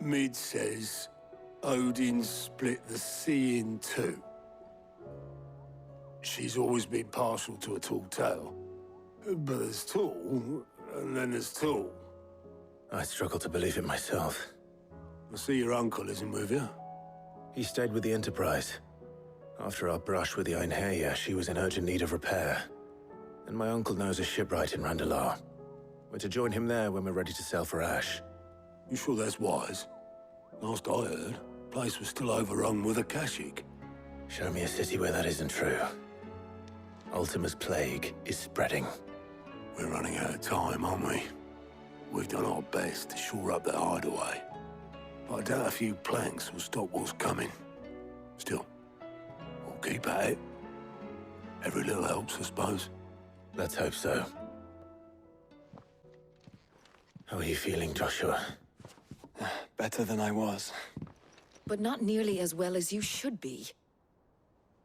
Mid says Odin split the sea in two. She's always been partial to a tall tale. But there's tall, and then there's tall. I struggle to believe it myself. I see your uncle isn't with you. He stayed with the Enterprise. After our brush with the Einherja, she was in urgent need of repair. And my uncle knows a shipwright in Randalar. We're to join him there when we're ready to sail for Ash. You sure that's wise? Last I heard, the place was still overrun with Akashic. Show me a city where that isn't true. Ultima's plague is spreading. We're running out of time, aren't we? We've done our best to shore up that hideaway. But I doubt a few planks will stop what's coming. Still, we'll keep at it. Every little helps, I suppose. Let's hope so. How are you feeling, Joshua? Better than I was. But not nearly as well as you should be.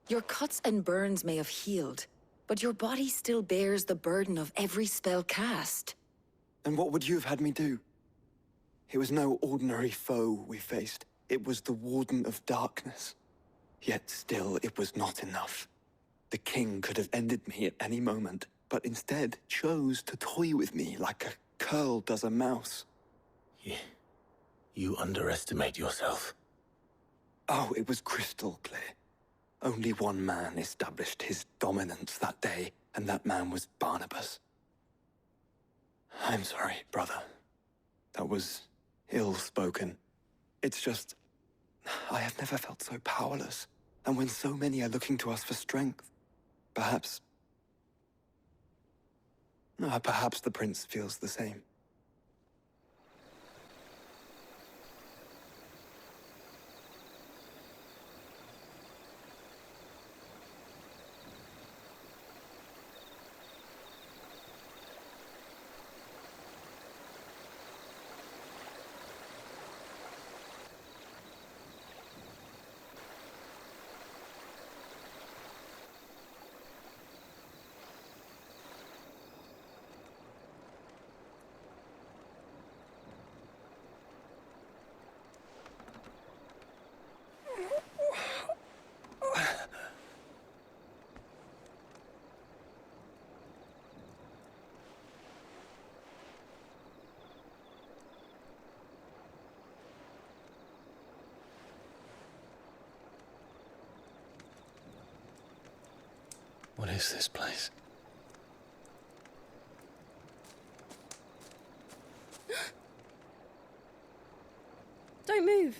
Your cuts and burns may have healed, but your body still bears the burden of every spell cast. And what would you have had me do? It was no ordinary foe we faced. It was the Warden of Darkness. Yet still, it was not enough. The king could have ended me at any moment, but instead chose to toy with me like a curl does a mouse. You underestimate yourself. Oh, it was crystal clear. Only one man established his dominance that day, and that man was Barnabas. I'm sorry, brother. That was ill-spoken. It's just, I have never felt so powerless. And when so many are looking to us for strength, perhaps the prince feels the same. What is this place? Don't move.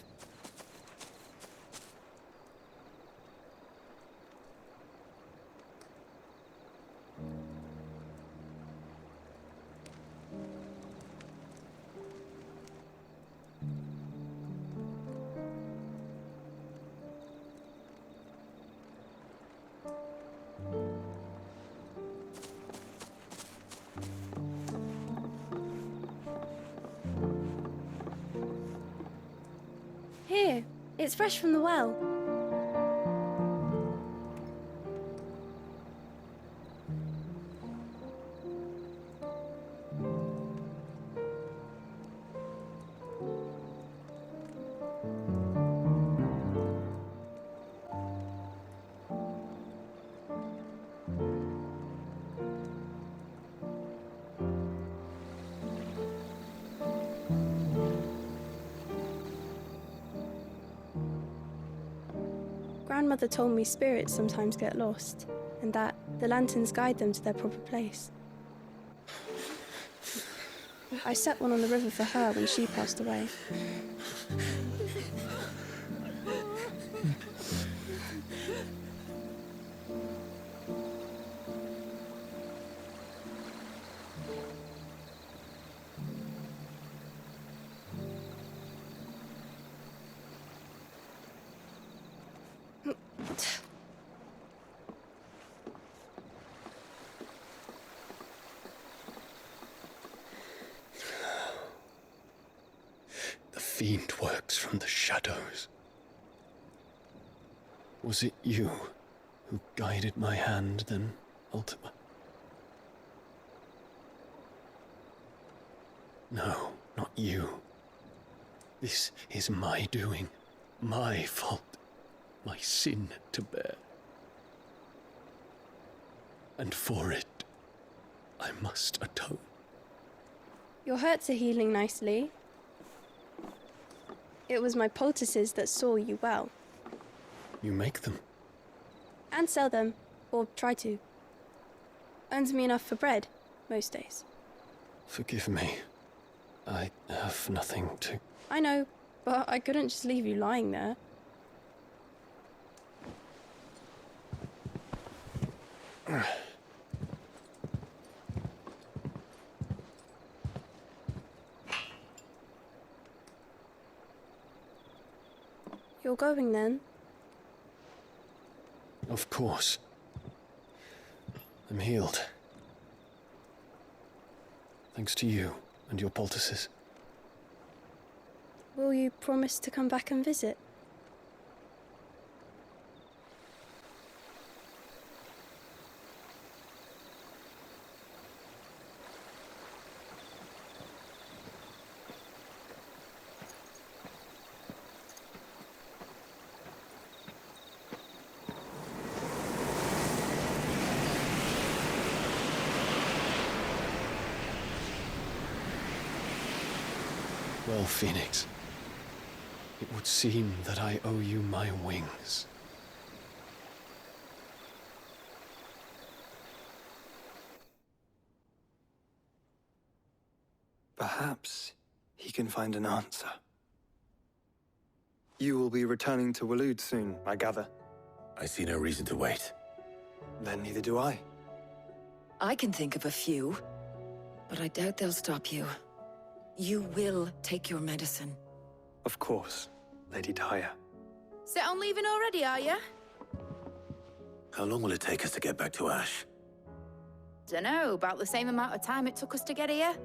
Here, it's fresh from the well. Grandmother told me spirits sometimes get lost, and that the lanterns guide them to their proper place. I set one on the river for her when she passed away. The fiend works from the shadows. Was it you who guided my hand then, Ultima? No, not you. This is my doing, my fault, my sin to bear. And for it, I must atone. Your hurts are healing nicely. It was my poultices that saw you well. You make them? And sell them, or try to. Earns me enough for bread, most days. Forgive me. I have nothing to... I know, but I couldn't just leave you lying there. You're going then? Of course. I'm healed. Thanks to you and your poultices. Will you promise to come back and visit? Well, Phoenix, it would seem that I owe you my wings. Perhaps he can find an answer. You will be returning to Waloed soon, I gather. I see no reason to wait. Then neither do I. I can think of a few, but I doubt they'll stop you. You will take your medicine. Of course, Lady Daya. Set on leaving already, are you? How long will it take us to get back to Ash? Dunno, about the same amount of time it took us to get here.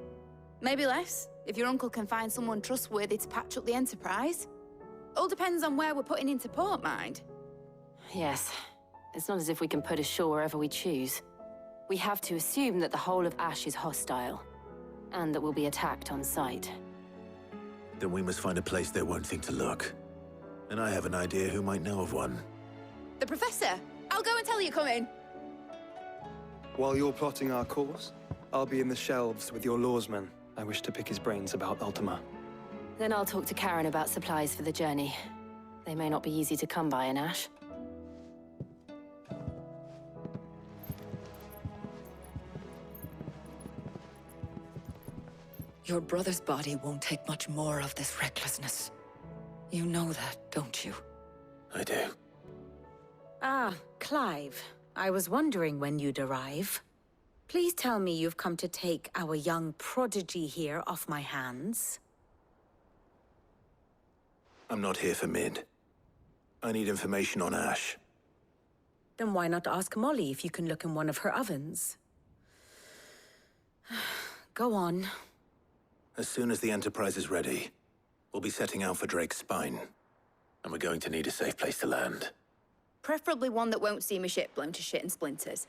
Maybe less, if your uncle can find someone trustworthy to patch up the Enterprise. All depends on where we're putting into port, mind. Yes. It's not as if we can put ashore wherever we choose. We have to assume that the whole of Ash is hostile, and that we'll be attacked on sight. Then we must find a place they won't think to look. And I have an idea who might know of one. The Professor! I'll go and tell you come in. While you're plotting our course, I'll be in the shelves with your lawsman. I wish to pick his brains about Ultima. Then I'll talk to Karen about supplies for the journey. They may not be easy to come by in Ash. Your brother's body won't take much more of this recklessness. You know that, don't you? I do. Ah, Clive. I was wondering when you'd arrive. Please tell me you've come to take our young prodigy here off my hands. I'm not here for Mid. I need information on Ash. Then why not ask Molly if you can look in one of her ovens? Go on. As soon as the Enterprise is ready, we'll be setting out for Drake's Spine. And we're going to need a safe place to land. Preferably one that won't see my ship blown to shit and splinters.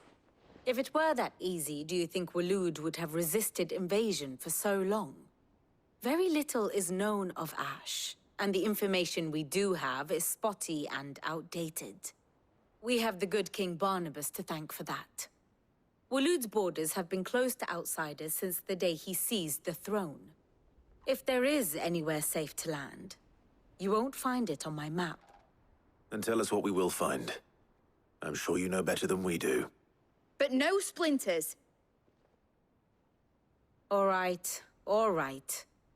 If it were that easy, do you think Waloed would have resisted invasion for so long? Very little is known of Ash, and the information we do have is spotty and outdated. We have the good King Barnabas to thank for that. Waloed's borders have been closed to outsiders since the day he seized the throne. If there is anywhere safe to land, you won't find it on my map. Then tell us what we will find. I'm sure you know better than we do. But no splinters. All right,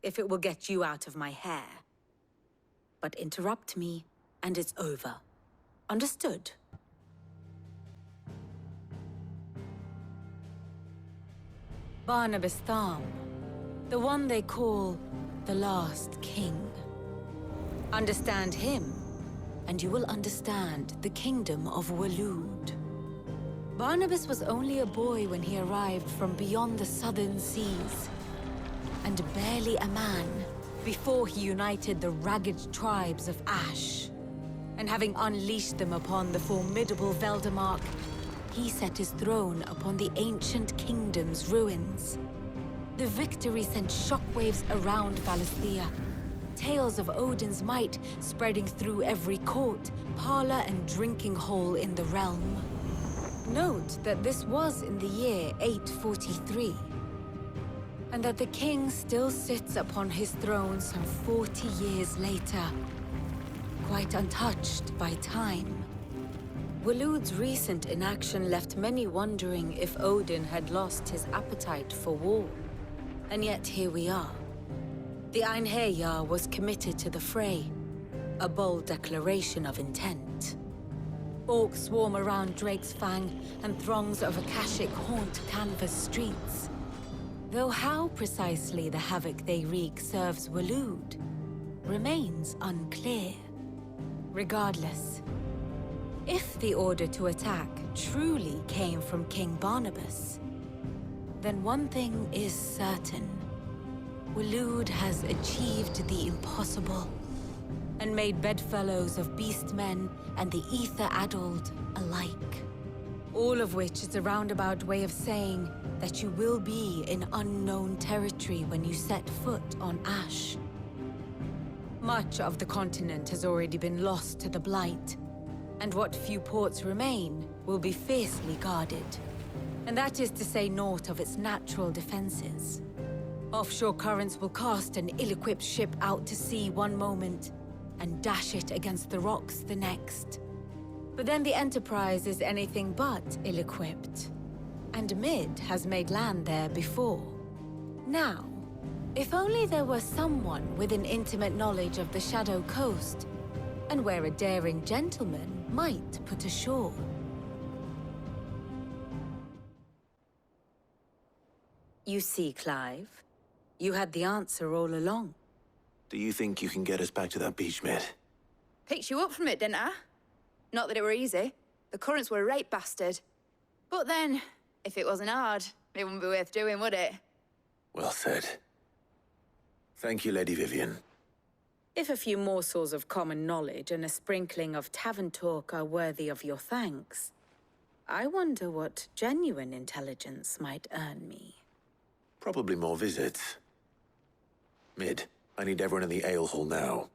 if it will get you out of my hair. But interrupt me, and it's over. Understood? Barnabas Tham, the one they call the Last King. Understand him, and you will understand the kingdom of Waloed. Barnabas was only a boy when he arrived from beyond the southern seas, and barely a man before he united the ragged tribes of Ash. And having unleashed them upon the formidable Veldemark, he set his throne upon the ancient kingdom's ruins. The victory sent shockwaves around Valisthea, tales of Odin's might spreading through every court, parlor, and drinking hole in the realm. Note that this was in the year 843, and that the king still sits upon his throne some 40 years later, quite untouched by time. Waloed's recent inaction left many wondering if Odin had lost his appetite for war. And yet here we are. The Einherjar was committed to the fray, a bold declaration of intent. Orcs swarm around Drake's Fang, and throngs of Akashic haunt Canvas streets. Though how precisely the havoc they wreak serves Waloed remains unclear. Regardless, if the order to attack truly came from King Barnabas, then one thing is certain. Waloed has achieved the impossible, and made bedfellows of beastmen and the ether-addled alike. All of which is a roundabout way of saying that you will be in unknown territory when you set foot on Ash. Much of the continent has already been lost to the Blight, and what few ports remain will be fiercely guarded. And that is to say naught of its natural defenses. Offshore currents will cast an ill-equipped ship out to sea one moment, and dash it against the rocks the next. But then the Enterprise is anything but ill-equipped, and Mid has made land there before. Now, if only there were someone with an intimate knowledge of the Shadow Coast, and where a daring gentleman might put ashore. You see, Clive, you had the answer all along. Do you think you can get us back to that beach, Mid? Picked you up from it, didn't I? Not that it were easy. The currents were a right bastard. But then, if it wasn't hard, it wouldn't be worth doing, would it? Well said. Thank you, Lady Vivian. If a few morsels of common knowledge and a sprinkling of tavern talk are worthy of your thanks, I wonder what genuine intelligence might earn me. Probably more visits. Mid, I need everyone in the ale hall now.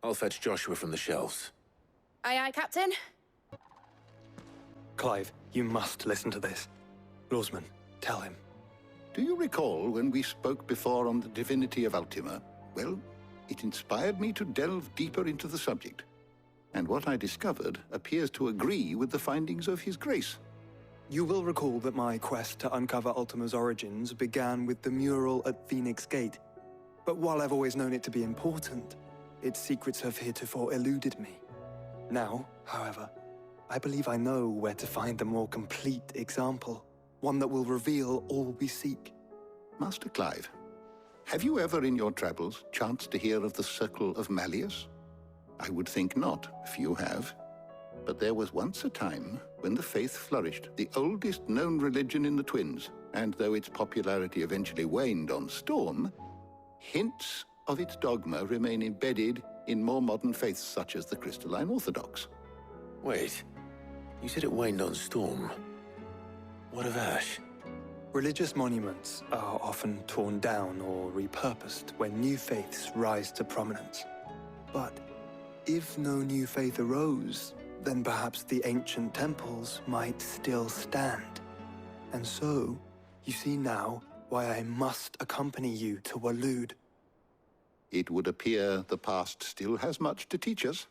I'll fetch Joshua from the shelves. Aye, aye, Captain. Clive, you must listen to this. Lawsman, tell him. Do you recall when we spoke before on the divinity of Ultima? Well, it inspired me to delve deeper into the subject. And what I discovered appears to agree with the findings of His Grace. You will recall that my quest to uncover Ultima's origins began with the mural at Phoenix Gate. But while I've always known it to be important, its secrets have heretofore eluded me. Now, however, I believe I know where to find the more complete example, one that will reveal all we seek. Master Clive, have you ever in your travels chanced to hear of the Circle of Malleus? I would think not, if you have. But there was once a time when the faith flourished, the oldest known religion in the Twins, and though its popularity eventually waned on Storm, hints of its dogma remain embedded in more modern faiths such as the Crystalline Orthodox. Wait, you said it waned on Storm. What of Ash? Religious monuments are often torn down or repurposed when new faiths rise to prominence. But if no new faith arose, then perhaps the ancient temples might still stand. And so, you see now why I must accompany you to Waloed. It would appear the past still has much to teach us,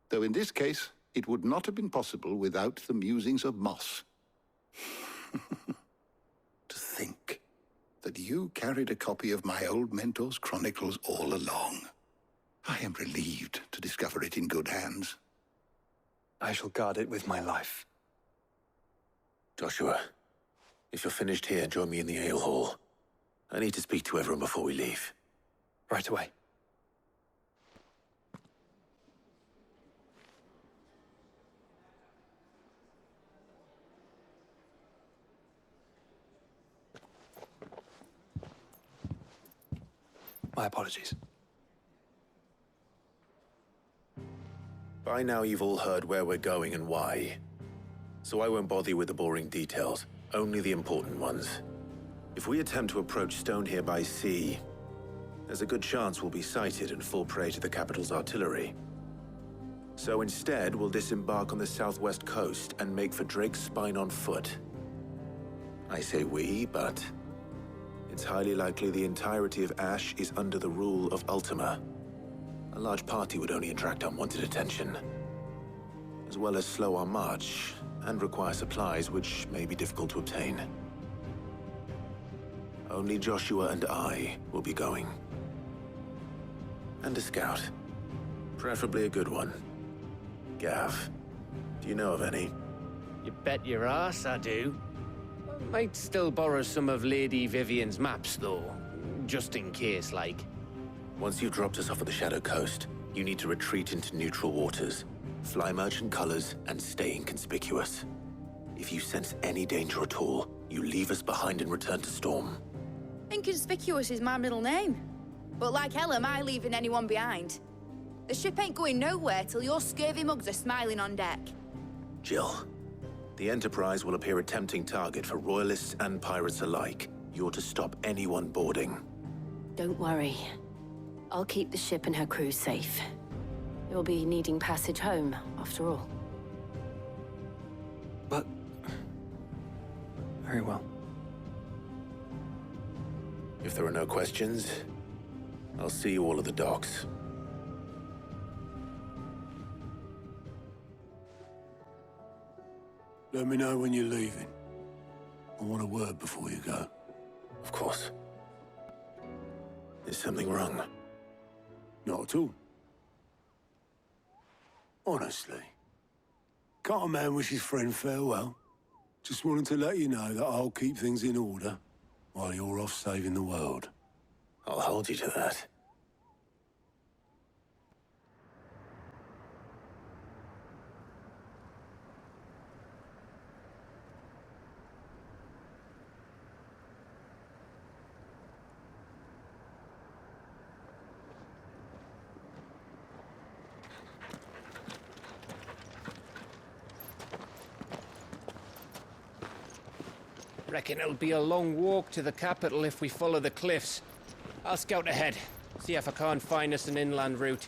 though in this case, it would not have been possible without the musings of Moss. To think that you carried a copy of my old mentor's chronicles all along. I am relieved to discover it in good hands. I shall guard it with my life. Joshua, if you're finished here, join me in the ale hall. I need to speak to everyone before we leave. Right away. My apologies. By now you've all heard where we're going and why. So I won't bother you with the boring details, only the important ones. If we attempt to approach Stone here by sea, there's a good chance we'll be sighted and fall prey to the capital's artillery. So instead, we'll disembark on the southwest coast and make for Drake's Spine on foot. I say we, but it's highly likely the entirety of Ash is under the rule of Ultima. A large party would only attract unwanted attention, as well as slow our march and require supplies which may be difficult to obtain. Only Joshua and I will be going. And a scout. Preferably a good one. Gav, do you know of any? You bet your ass I do. Might still borrow some of Lady Vivian's maps, though. Just in case, like. Once you've dropped us off at the Shadow Coast, you need to retreat into neutral waters, fly merchant colors, and stay inconspicuous. If you sense any danger at all, you leave us behind and return to Storm. Inconspicuous is my middle name. But like hell am I leaving anyone behind. The ship ain't going nowhere till your scurvy mugs are smiling on deck. Jill, the Enterprise will appear a tempting target for royalists and pirates alike. You're to stop anyone boarding. Don't worry. I'll keep the ship and her crew safe. You'll be needing passage home, after all. But... very well. If there are no questions, I'll see you all at the docks. Let me know when you're leaving. I want a word before you go. Of course. Is something wrong? Not at all. Honestly. Can't a man wish his friend farewell? Just wanted to let you know that I'll keep things in order while you're off saving the world. I'll hold you to that. Reckon it'll be a long walk to the capital if we follow the cliffs. I'll scout ahead, see if I can't find us an inland route.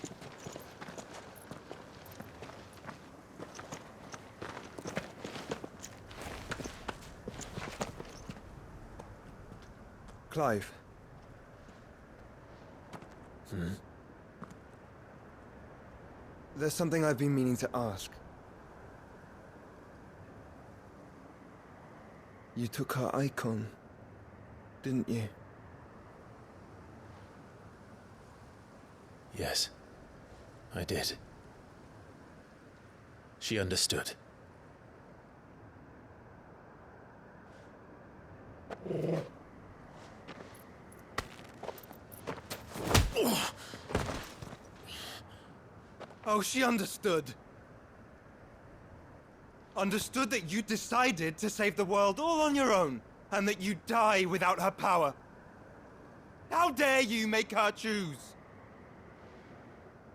Clive. There's something I've been meaning to ask. You took her icon, didn't you? Yes, I did. She understood. Oh, she understood. Understood that you decided to save the world all on your own, and that you'd die without her power. How dare you make her choose?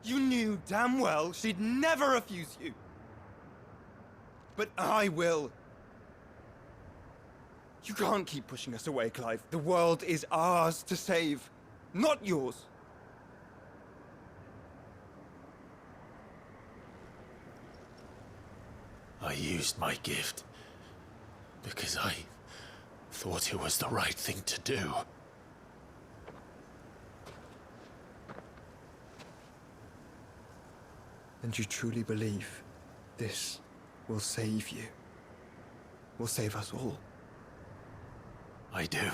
You knew damn well she'd never refuse you. But I will. You can't keep pushing us away, Clive. The world is ours to save, not yours. I used my gift because I thought it was the right thing to do. And you truly believe this will save you? Will save us all? I do.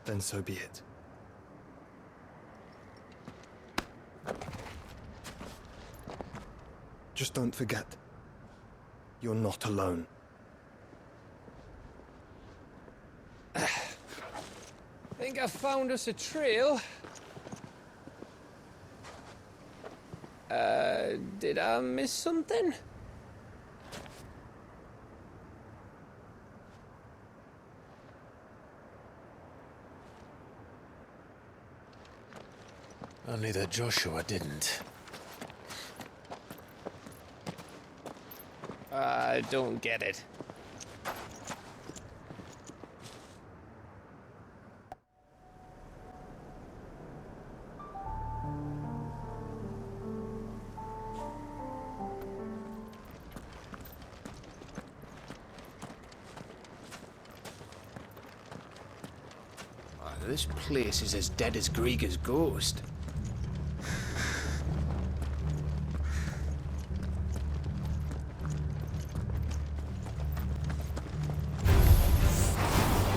Then so be it. Just don't forget, you're not alone. Think I found us a trail. Did I miss something? Only that Joshua didn't. I don't get it. This place is as dead as Grieger's ghost.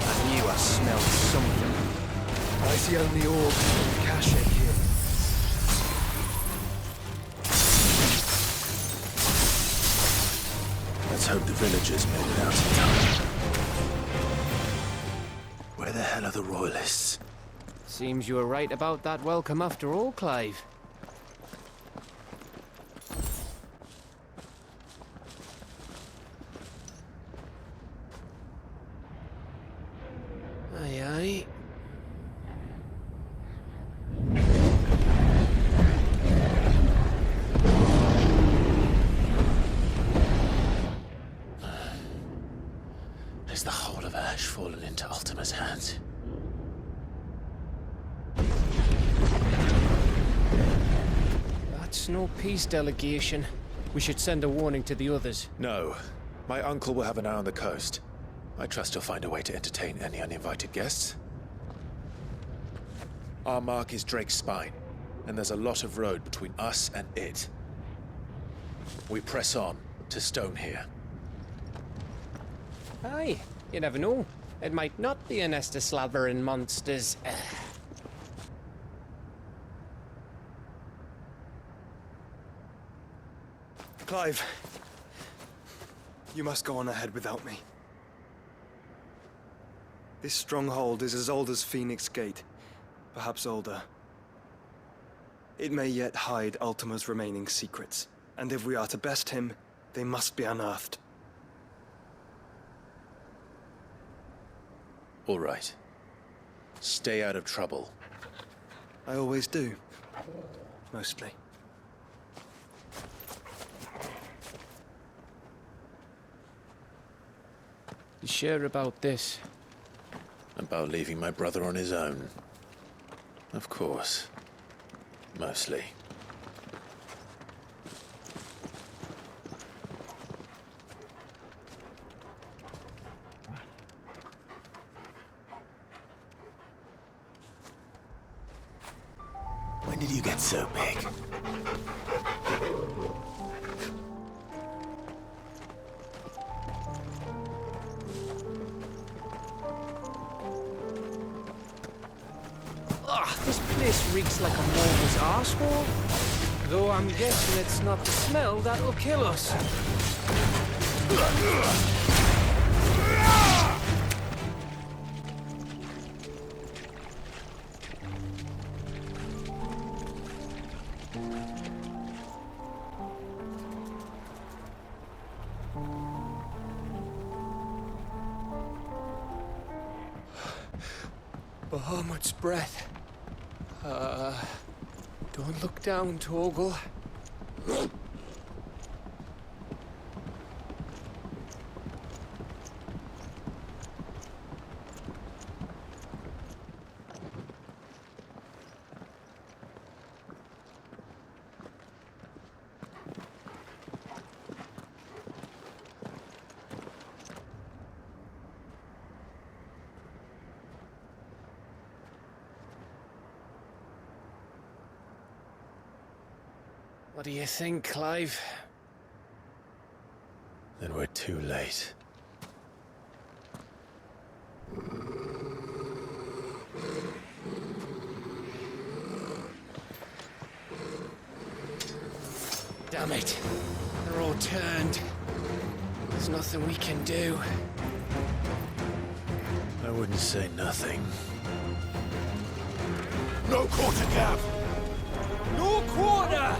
I knew I smelled something. I see only Aurum and Akashic here. Let's hope the villagers made it out in time. Where the hell are the royalists? Seems you were right about that welcome after all, Clive. Aye, aye. Has the whole of Ash fallen into Ultima's hands? That's no peace delegation. We should send a warning to the others. No. My uncle will have an eye on the coast. I trust he'll find a way to entertain any uninvited guests. Our mark is Drake's Spine, and there's a lot of road between us and it. We press on to Stone here. Aye, you never know. It might not be a nest of slathering monsters. Clive, you must go on ahead without me. This stronghold is as old as Phoenix Gate, perhaps older. It may yet hide Ultima's remaining secrets, and if we are to best him, they must be unearthed. All right. Stay out of trouble. I always do. Mostly. You sure about this? About leaving my brother on his own. Of course. Mostly. When did you get so big? This place reeks like a Mormon's arsehole. Though I'm guessing it's not the smell that'll kill us. Bahamut's breath. Don't look down, Torgal. What do you think, Clive? Then we're too late. Damn it. They're all turned. There's nothing we can do. I wouldn't say nothing. No quarter, Gav! No quarter!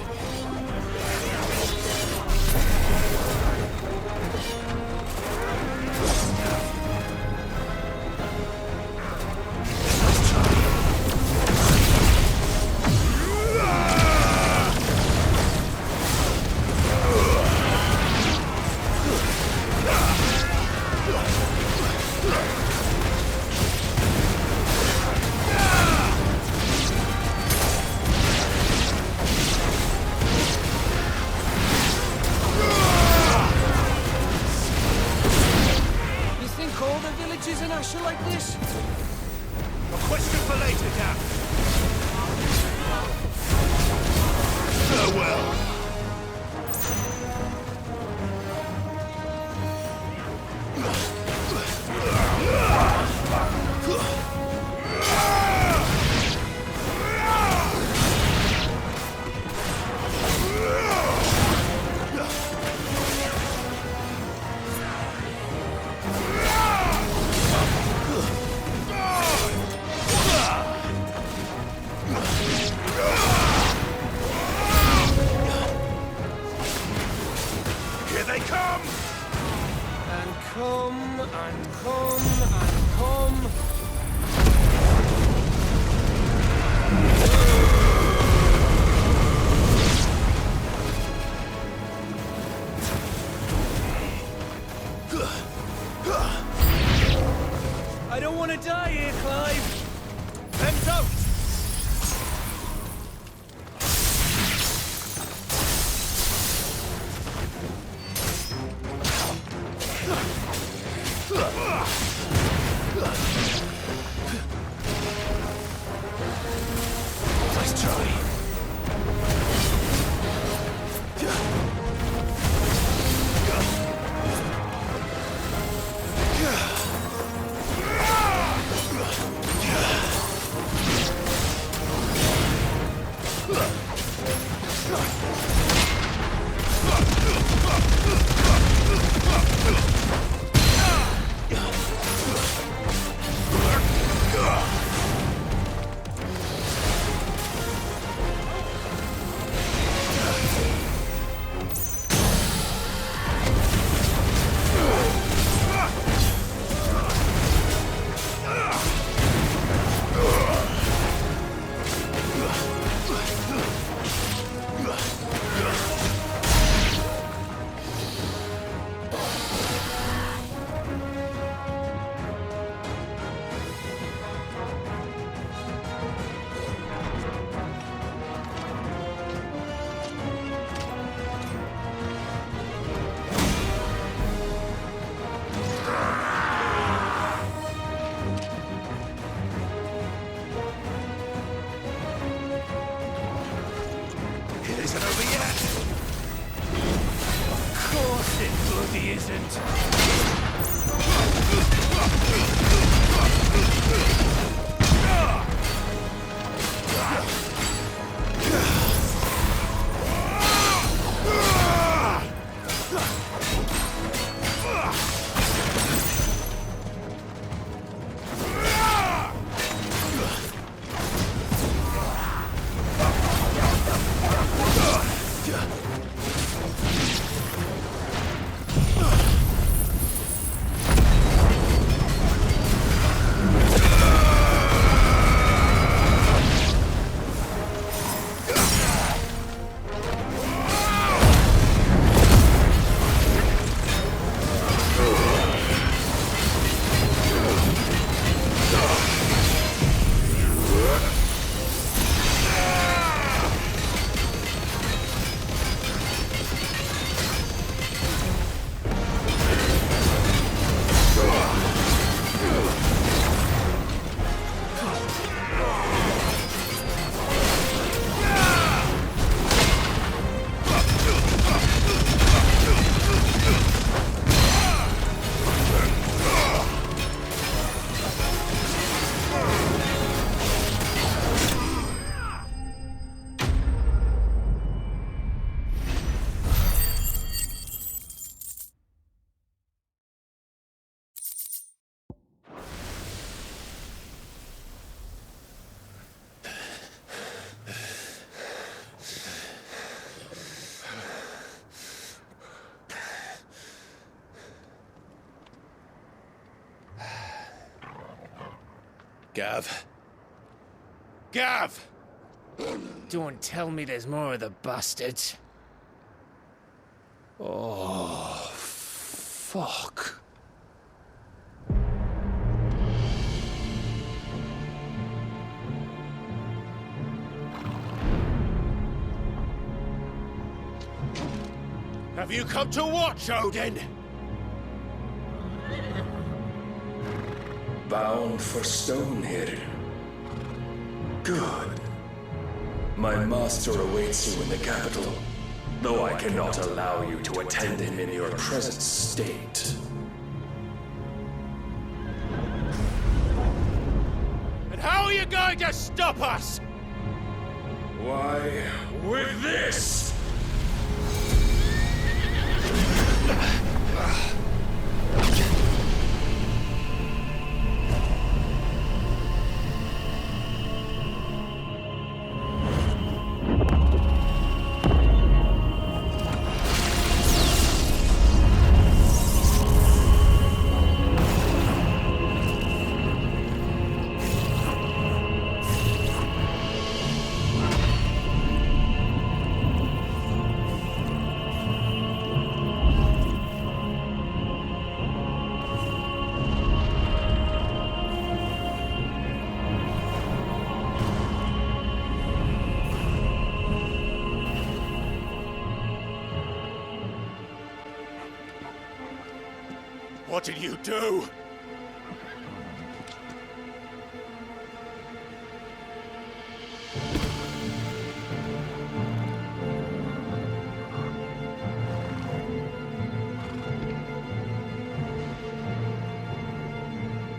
Clive! Hands out! Nice try. Gav. Gav! Don't tell me there's more of the bastards. Oh, fuck. Have you come to watch, Odin? Bound for stone here. Good. My master awaits you in the capital, though I cannot allow you to attend him in your present state. And how are you going to stop us? Why, with this! What did you do?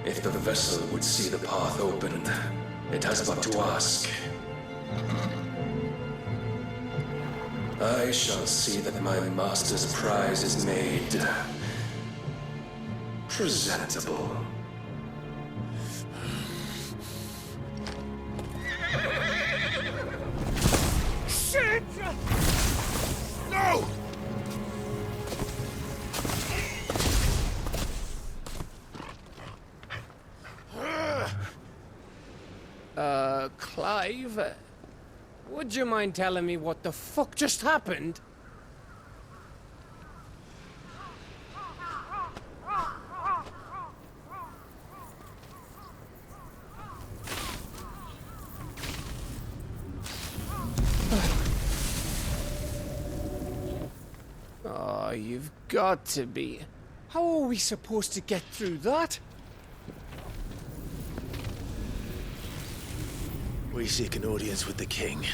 If the vessel would see the path open, it has but to ask. I shall see that my master's prize is made presentable. Shit! No! Clive? Would you mind telling me what the fuck just happened? Oh, you've got to be. How are we supposed to get through that? We seek an audience with the king.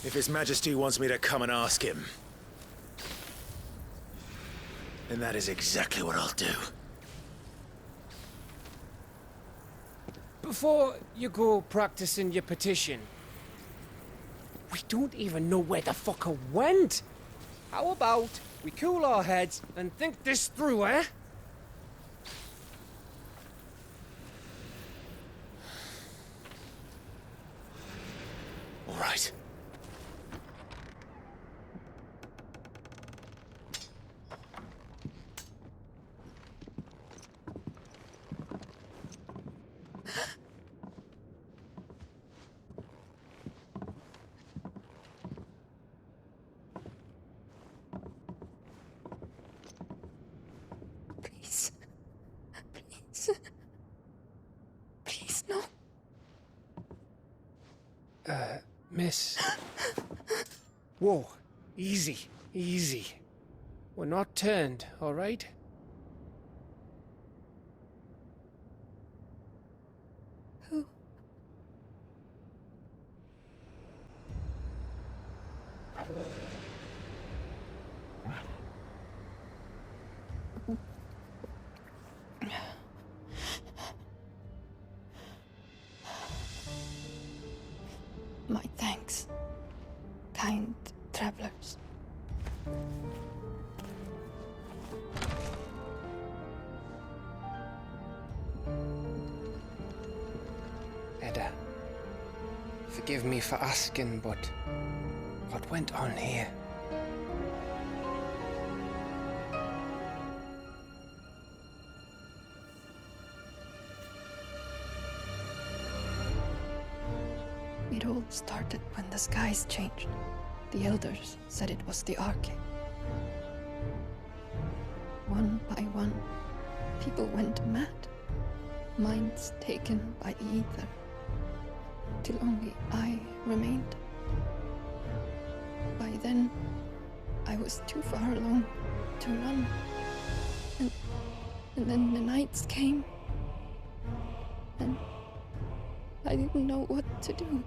If His Majesty wants me to come and ask him, then that is exactly what I'll do. Before you go practicing your petition, we don't even know where the fucker went. How about we cool our heads and think this through, eh? All right. Please. Please. Please, no. Miss. Whoa. Easy. Easy. We're not turned, all right? Who? My thanks, kind travelers. Edda, forgive me for asking, but what went on here? It all started when the skies changed. The elders said it was the Arche. One by one, people went mad. Minds taken by the ether. Till only I remained. By then, I was too far along to run. And then the nights came. And I didn't know what to do.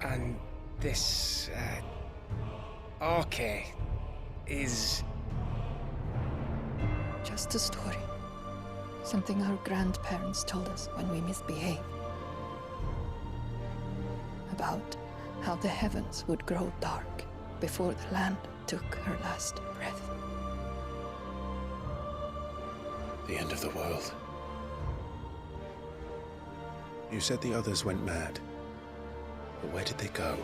And this, Arche is... Just a story. Something our grandparents told us when we misbehaved. About how the heavens would grow dark before the land took her last breath. The end of the world. You said the others went mad. But where did they go?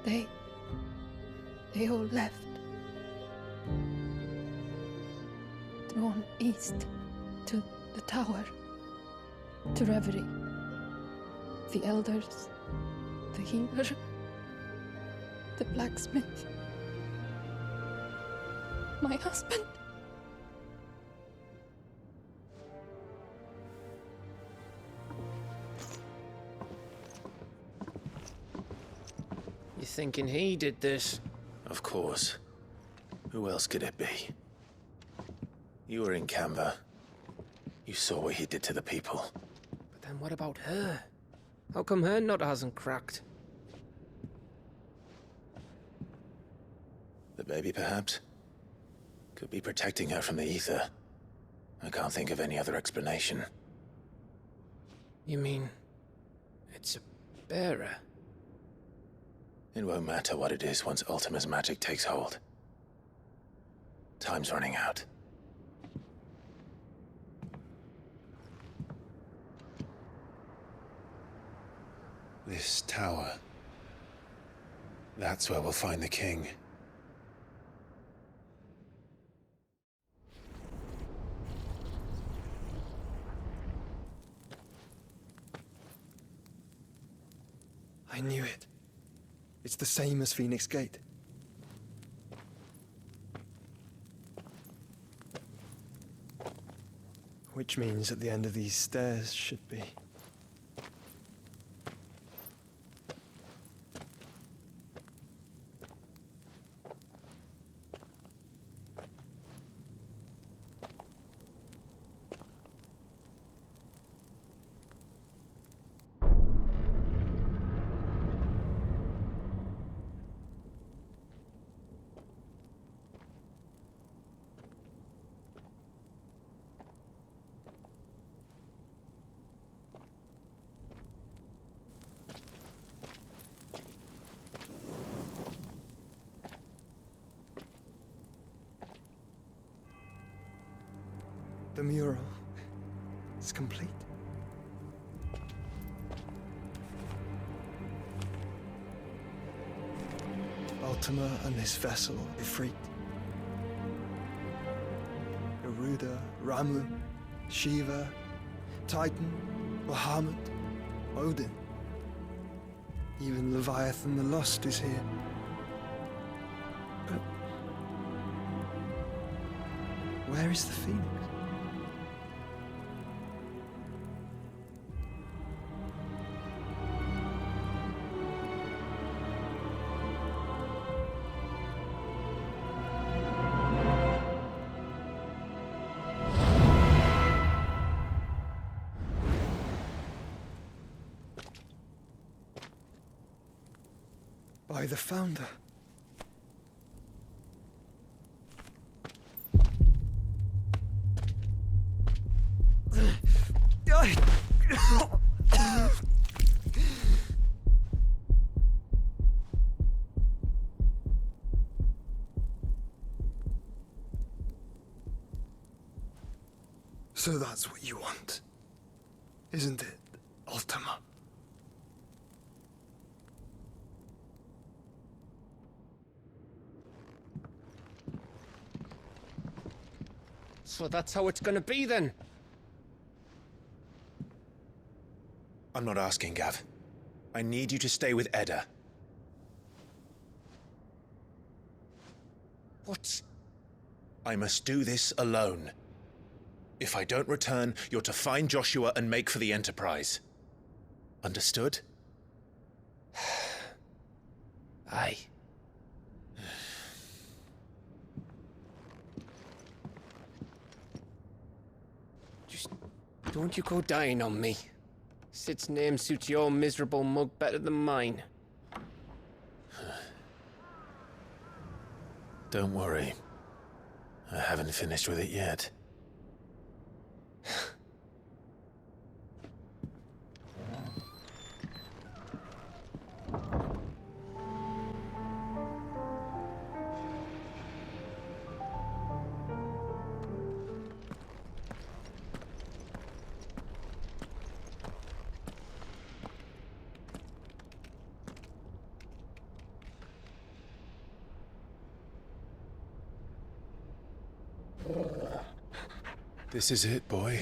They all left. Drawn east to the tower, to reverie. The elders, the healer, the blacksmith, my husband. thinking he did this. Of course. Who else could it be? You were in Canva. You saw what he did to the people. But then what about her? How come her nut hasn't cracked? The baby, perhaps? Could be protecting her from the ether. I can't think of any other explanation. You mean... it's a bearer? It won't matter what it is once Ultima's magic takes hold. Time's running out. This tower. That's where we'll find the king. I knew it. It's the same as Phoenix Gate. Which means at the end of these stairs should be... The mural is complete. Ultima and his vessel, Ifrit. Garuda, Ramu, Shiva, Titan, Bahamut, Odin. Even Leviathan the Lost is here. But where is the Phoenix? By the Founder. So that's what you want, isn't it, Ultima? So that's how it's gonna be then? I'm not asking, Gav. I need you to stay with Edda. What? I must do this alone. If I don't return, you're to find Joshua and make for the Enterprise. Understood? Aye. Just don't you go dying on me. Sid's name suits your miserable mug better than mine. Don't worry. I haven't finished with it yet. This is it, boy.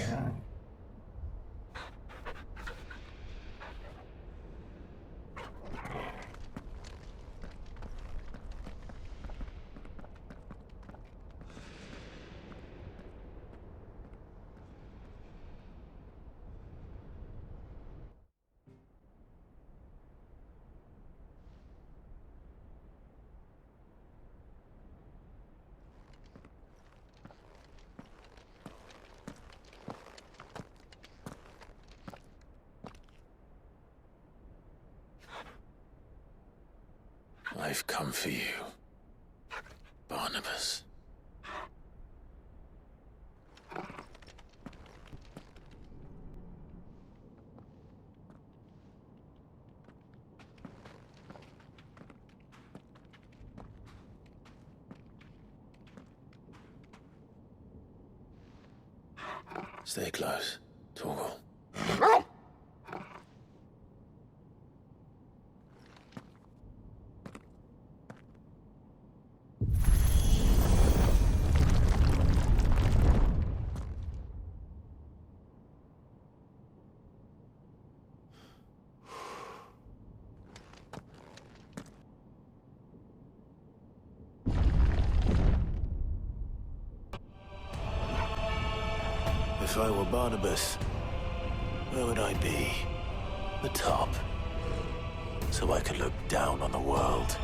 I've come for you, Barnabas. Stay close, Torgal. If I were Barnabas, where would I be? The top. So I could look down on the world.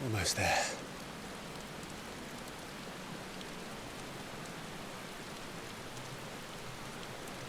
Almost there.